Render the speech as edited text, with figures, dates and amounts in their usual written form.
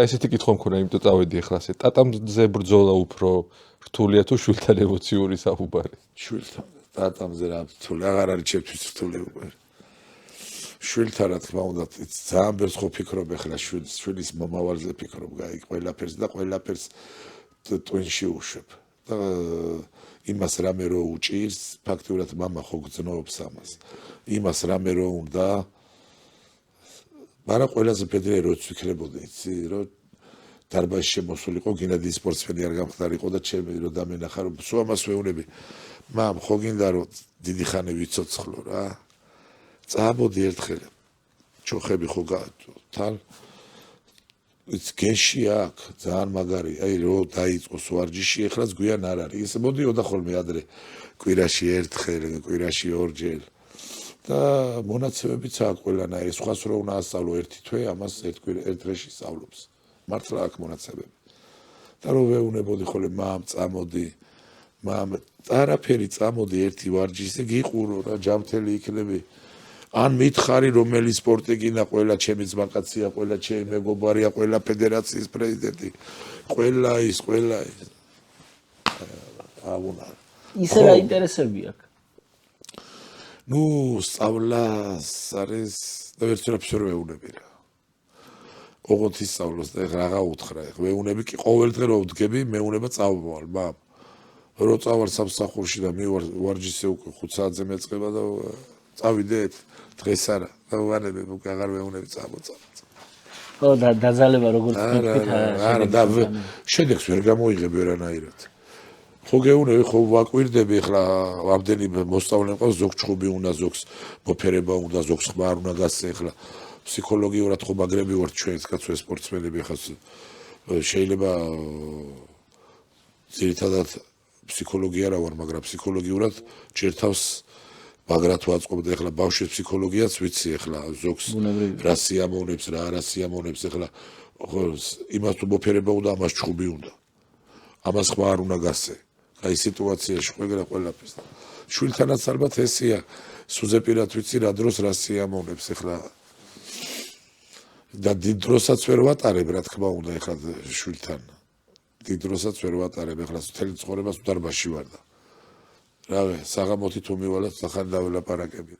ესეთი კითხვა მქონდა, იმიტომ წავედი ახლა ასე. ტატამზე ბრძოლა უფრო რთულია თუ შვილთან ემოციური საუბარი? შვილთან, ტატამზე რა რთული, აღარ არის ჩემთვის რთული უბრალოდ. შვილთან რა თქმა უნდა, ძალიან ბევრს ხო ფიქრობ ახლა შვილის მომავალზე ფიქრობ, გაიგე, ყველაფერს და ყველაფერს ტვინში უშვებ. და იმას რამე რო უჭირს, ფაქტიურად მამა ხო გძნობს ამას. იმას რამე რო უნდა მაგრამ ყველაზე პედრე როც ვიქნებოდი, იცი, რომ დარბაზში შემოსულიყო, გინადი სპორტსმენი არ გამხდარიყო და ჩემი რომ დამენახა, რომ სულ ამას ვეუბნები. მამ, ხო გინდა რომ დიდი ხანი ვიცოცხლო რა. წამოდი ერთხელ. ჩოხები ხო თან იც გენში აქვს, ძალიან მაგარი. აი რო დაიწყოს ვარჯიში, ეხლაც გვიან არ არის. ის მოდიოდა ხოლმე ადრე კვირაში ერთხელ, კვირაში ორჯერ. და მონაცემებიც აქვს ყველანაირი, სხვას რო უნდა ასწავლო ერთი თვე, ამას ერთ დღეში სწავლობს. მართლა აქვს მონაცემები. და რო ვეუბნებოდი ხოლმე, მამ, წამოდი, მამ, არაფერი, წამოდი ერთი ვარჯიშზე, გიყურო რა, ჯამთელი იქნები. ან მითხარი რომელი სპორტი გინდა, ყველა ჩემი ძმაკაცია, ყველა ჩემი მეგობარია, ყველა ფედერაციის პრეზიდენტი, ყველა ის. აუნა. ისე რა ინტერესები აქვს? ნუ სწავლას არის და ვერცერაფერს ვერ ვეუბნები რა. ოღონდ ისწავლოს და ეხლა რაღა უთხრა, ეხლა ვეუბნები კი ყოველ დღე რო ვდგები, მეუბნება წავვალ, მამ. რო წავალ სამსახურში და მივარ ვარჯიშზე უკვე 5 საათზე მეწყება და წავიდეთ დღეს არა. და ვანები აღარ ვეუბნები წამოწა. ხო, დაძალება როგორც თქვით, არა და შედეგს ვერ გამოიღებ ვერანაირად. ხო გეუბნები, ხო ვაკვირდები ახლა ამდენი მოსწავლე მყავს, ზოგ ჩხუბი უნდა, ზოგს მოფერება უნდა, ზოგს ხმა არ უნდა გასცე ახლა ფსიქოლოგიურად ხო მაგრები ვართ ჩვენც კაცო სპორტსმენები ახლა შეიძლება ძირითადად ფსიქოლოგია რა ვარ, მაგრამ ფსიქოლოგიურად ჯერ თავს მაგრად ვაწყობდი ახლა ბავშვის ფსიქოლოგიაც ვიცი ახლა ზოგს რა სიამოვნებს, რა არა სიამოვნებს ახლა იმას თუ მოფერება უნდა, ამას ჩხუბი უნდა. ამას ხმა არ უნდა გასცე. აი სიტუაციაში ყველაფერს. შვილთანაც ალბათ ესეა. სუზეპირად ვიცი რა დროს რა სიამოვნებს ახლა. და დიდ დროსაც ვერ ვატარებ რა თქმა უნდა ახლა შვილთან. დიდ დროსაც ვერ ვატარებ ახლა მთელი ცხოვრებას დარბაზში ვარ და. რავი, საღამოთი თუ მივალაც ახლა დაველაპარაკები.